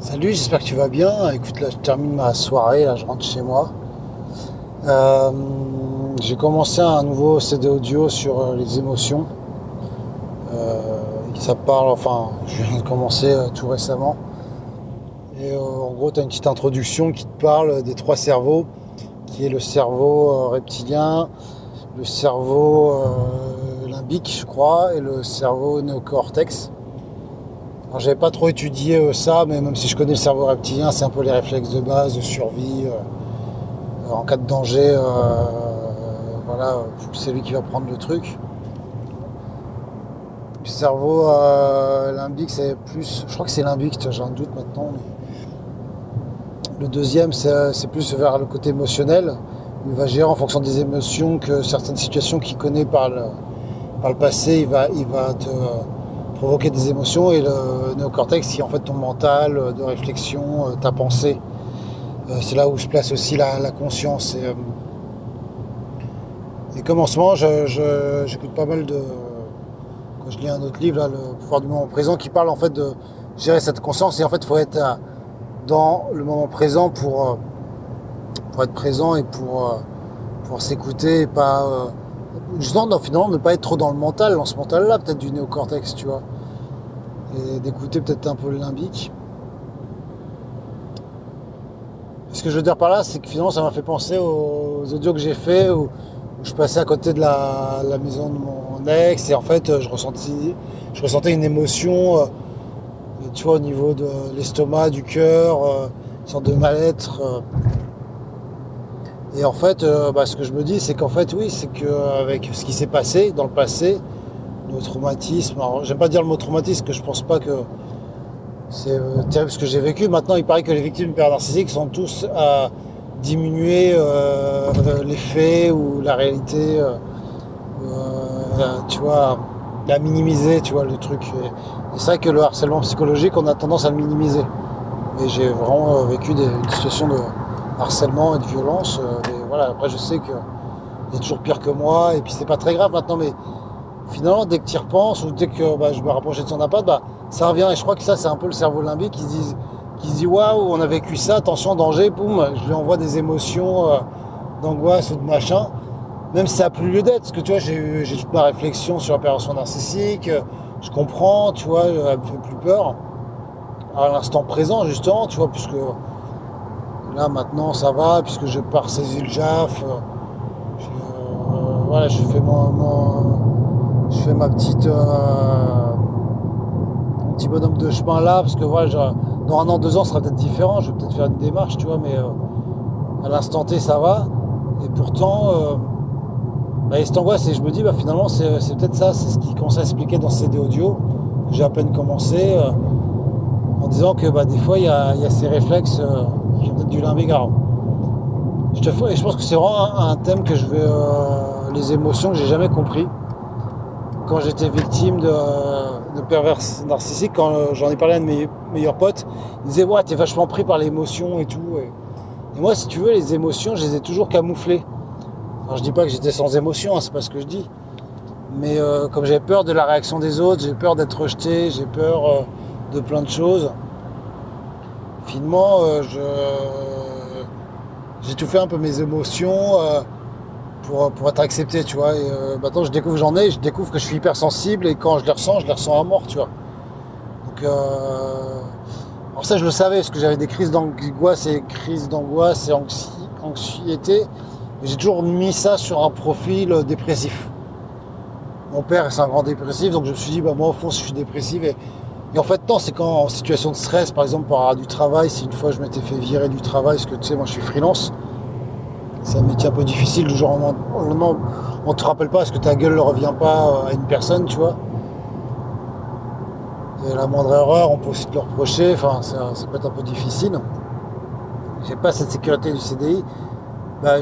Salut, j'espère que tu vas bien. Écoute, là, je termine ma soirée, là, je rentre chez moi. Euh, j'ai commencé un nouveau CD audio sur les émotions. Ça parle, enfin, je viens de commencer tout récemment. Et en gros, tu as une petite introduction qui te parle des trois cerveaux, qui est le cerveau reptilien, le cerveau limbique, je crois, et le cerveau néocortex. Alors, j'avais pas trop étudié ça, mais même si je connais le cerveau reptilien, c'est un peu les réflexes de base, de survie, en cas de danger, voilà, c'est lui qui va prendre le truc. Le cerveau limbique, c'est plus, je crois que c'est limbique, j'ai un doute maintenant. Mais le deuxième, c'est plus vers le côté émotionnel. Il va gérer en fonction des émotions que certaines situations qu'il connaît par le passé, il va te provoquer des émotions, et le néocortex qui est en fait ton mental de réflexion, ta pensée. C'est là où se place aussi la conscience. Et comme en ce moment, j'écoute pas mal de... Quand je lis un autre livre, là, Le pouvoir du moment présent, qui parle en fait de gérer cette conscience. Et en fait, il faut être dans le moment présent pour être présent et pour s'écouter et pas... justement, finalement, ne pas être trop dans le mental, dans ce mental-là, peut-être du néocortex, tu vois. Et d'écouter peut-être un peu le limbique. Ce que je veux dire par là, c'est que finalement, ça m'a fait penser aux audios que j'ai fait où je passais à côté de la maison de mon ex, et en fait, je ressentais une émotion, tu vois, au niveau de l'estomac, du cœur, une sorte de mal-être. Et en fait, ce que je me dis, c'est qu'en fait, oui, c'est qu'avec ce qui s'est passé dans le passé, nos traumatismes, alors j'aime pas dire le mot traumatisme, que je pense pas que c'est terrible ce que j'ai vécu. Maintenant, il paraît que les victimes d'hyper narcissiques sont tous à diminuer les faits ou la réalité, tu vois, à minimiser, tu vois, le truc. Et c'est vrai que le harcèlement psychologique, on a tendance à le minimiser. Et j'ai vraiment vécu une situation de harcèlement et de violence. Et voilà, après, je sais qu'il y a toujours pire que moi, et puis c'est pas très grave maintenant, mais finalement, dès que tu y repenses, ou dès que je me rapprochais de son appart, ça revient. Et je crois que ça, c'est un peu le cerveau limbique qui se dit waouh, on a vécu ça, attention, danger, boum, je lui envoie des émotions d'angoisse ou de machin, même si ça n'a plus lieu d'être. Parce que tu vois, j'ai toute ma réflexion sur la perversion narcissique, je comprends, tu vois, elle me fait plus peur. À l'instant présent, justement, tu vois, puisque là, maintenant, ça va, puisque j'ai pas ressaisi le JAF, voilà, je fais ma petite mon petit bonhomme de chemin là, parce que voilà, dans 1 an, 2 ans, ce sera peut-être différent, je vais peut-être faire une démarche, tu vois, mais à l'instant T, ça va. Et pourtant, cette angoisse, et je me dis, finalement, c'est peut-être ça, c'est ce qui commence à expliquer dans ce CD audio, que j'ai à peine commencé, en disant que des fois, il y a ces réflexes qui ont peut-être du limbique. Alors, et je pense que c'est vraiment un thème que je vais... les émotions que j'ai jamais compris. Quand j'étais victime de perverses narcissiques, quand j'en ai parlé à un de mes meilleurs potes, il disait ouais, t'es vachement pris par l'émotion et tout. Et moi, si tu veux, les émotions, je les ai toujours camouflées. Alors, je dis pas que j'étais sans émotion, hein, c'est pas ce que je dis. Mais comme j'avais peur de la réaction des autres, j'ai peur d'être rejeté, j'ai peur de plein de choses. Finalement, j'ai tout fait un peu mes émotions. Pour être accepté, tu vois. Et maintenant, je découvre je découvre que je suis hypersensible, et quand je les ressens à mort, tu vois. Donc, alors ça, je le savais, parce que j'avais des crises d'angoisse et anxiété. Et j'ai toujours mis ça sur un profil dépressif. Mon père, c'est un grand dépressif, donc je me suis dit, moi, au fond, je suis dépressif. Et en fait, non, c'est quand, en situation de stress, par exemple, par du travail, si une fois je m'étais fait virer du travail, parce que tu sais, moi, je suis freelance. C'est un métier un peu difficile, du jour au lendemain, on te rappelle pas parce que ta gueule ne revient pas à une personne, tu vois. Et la moindre erreur, on peut aussi te le reprocher, enfin, ça peut être un peu difficile. J'ai pas cette sécurité du CDI.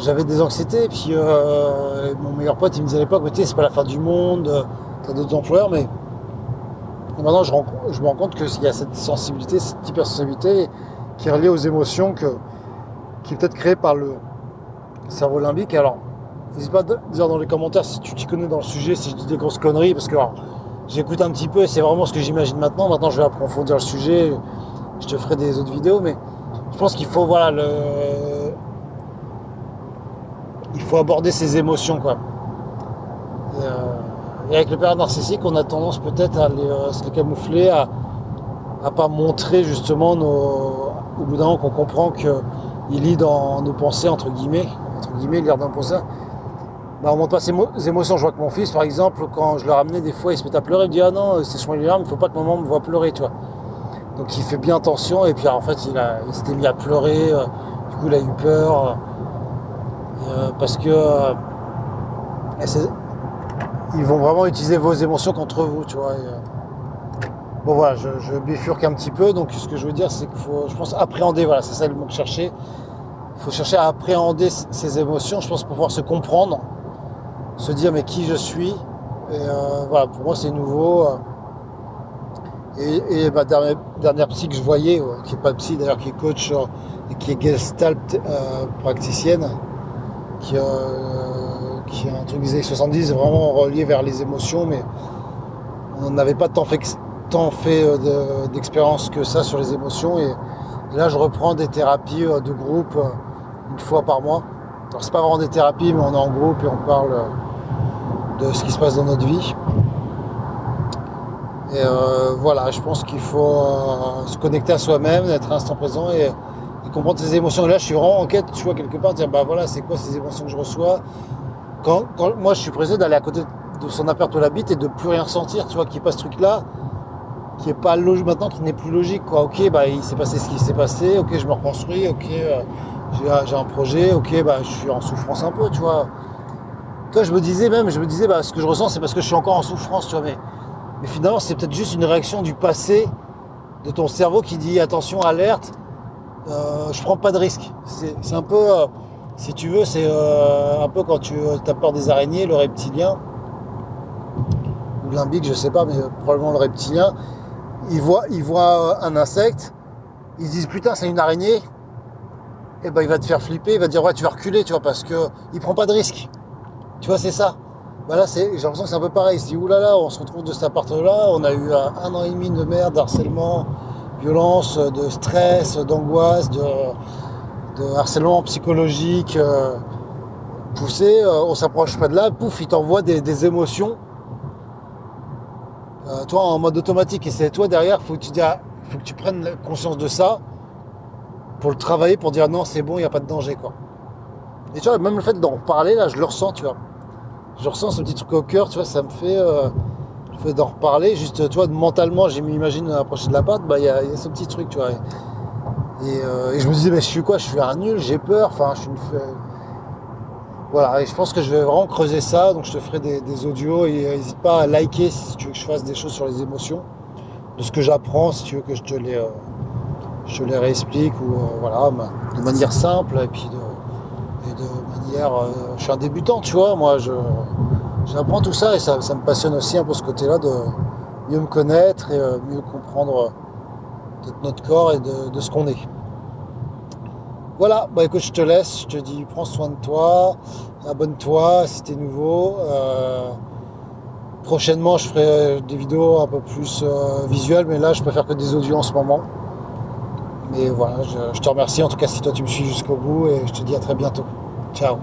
J'avais des anxiétés, et puis mon meilleur pote, il me disait à l'époque, mais tu sais, c'est pas la fin du monde, t'as d'autres employeurs, mais et maintenant je me rends compte qu'il y a cette sensibilité, cette hypersensibilité qui est reliée aux émotions, qui est peut-être créée par le cerveau limbique. Alors, n'hésite pas à dire dans les commentaires si tu t'y connais dans le sujet, si je dis des grosses conneries, parce que j'écoute un petit peu et c'est vraiment ce que j'imagine maintenant. Maintenant, je vais approfondir le sujet je te ferai des autres vidéos, mais je pense qu'il faut, voilà, il faut aborder ses émotions, quoi. Et avec le période narcissique, on a tendance peut-être à se les camoufler, à pas montrer justement au bout d'un moment qu'on comprend qu'il lit dans nos pensées, entre guillemets, lire dans nos pensées. Bah, on montre pas ses émotions. Je vois que mon fils, par exemple, quand je le ramenais, des fois, il se met à pleurer, il me dit ah non, c'est chemin les larmes, il faut pas que maman me voit pleurer, tu vois. Donc il fait bien attention, et puis en fait il s'était mis à pleurer, du coup il a eu peur, parce que ils vont vraiment utiliser vos émotions contre vous, tu vois. Bon voilà, je bifurque un petit peu, donc ce que je veux dire c'est qu'il faut, je pense, appréhender, voilà, c'est ça le mot que je cherchais. Il faut chercher à appréhender ses émotions, je pense, pour pouvoir se comprendre, se dire mais qui je suis, et voilà, pour moi c'est nouveau. Et ma dernière psy que je voyais, qui n'est pas psy d'ailleurs, qui est coach et qui est gestalt praticienne, qui a un truc des années 70 vraiment relié vers les émotions, mais on n'avait pas tant fait d'expérience que ça sur les émotions. Et là, je reprends des thérapies de groupe une fois par mois. Alors, c'est pas vraiment des thérapies, mais on est en groupe et on parle de ce qui se passe dans notre vie. Et voilà, je pense qu'il faut se connecter à soi-même, être à l'instant présent et comprendre ses émotions. Et là, je suis vraiment en quête, tu vois, quelque part, de dire, bah voilà, c'est quoi ces émotions que je reçois. Quand moi, je suis pressé d'aller à côté de son appart où j'habite et de plus rien ressentir, tu vois, qu'il n'y ait pas ce truc-là, qui est pas logique maintenant, qui n'est plus logique, quoi. Ok, bah il s'est passé ce qui s'est passé, ok, je me reconstruis, ok, j'ai un projet, ok, bah je suis en souffrance un peu, tu vois. Toi, je me disais, bah ce que je ressens, c'est parce que je suis encore en souffrance, tu vois, mais finalement, c'est peut-être juste une réaction du passé, de ton cerveau qui dit attention, alerte, je prends pas de risque. C'est un peu, si tu veux, c'est un peu quand tu as peur des araignées, le reptilien, ou limbique, je sais pas, mais probablement le reptilien, il voit un insecte, il se dit putain, c'est une araignée, et ben il va te faire flipper, il va te dire ouais, tu vas reculer, tu vois, parce que il prend pas de risque. Tu vois, c'est ça. Bah là, j'ai l'impression que c'est un peu pareil. Il se dit, oulala, on se retrouve de cet appart-là, on a eu un an et demi de merde, d'harcèlement, violence, de stress, d'angoisse, de harcèlement psychologique poussé, on s'approche pas de là, pouf, il t'envoie des émotions, toi, en mode automatique, et c'est toi derrière, faut que tu prennes conscience de ça, pour le travailler, pour dire non, c'est bon, il n'y a pas de danger, quoi. Et tu vois, même le fait d'en reparler, là, je le ressens, tu vois. Je ressens ce petit truc au cœur, tu vois, ça me fait le fait d'en reparler, juste, tu vois, mentalement, je m'imagine approcher de l'appart, bah, il y a ce petit truc, tu vois. Et je me disais, mais je suis quoi? Je suis un nul, j'ai peur, enfin, je suis voilà, et je pense que je vais vraiment creuser ça, donc je te ferai des audios, et n'hésite pas à liker si tu veux que je fasse des choses sur les émotions, de ce que j'apprends, si tu veux que je te les réexplique, ou voilà, de manière simple, et puis de manière, je suis un débutant, tu vois, moi j'apprends tout ça, et ça me passionne aussi un peu ce côté-là de mieux me connaître et mieux comprendre peut-être notre corps et de ce qu'on est. Voilà, bah écoute, je te laisse, je te dis prends soin de toi, abonne-toi si t'es nouveau. Prochainement je ferai des vidéos un peu plus visuelles, mais là je peux faire que des audios en ce moment. Mais voilà, je te remercie en tout cas si toi tu me suis jusqu'au bout, et je te dis à très bientôt. Ciao.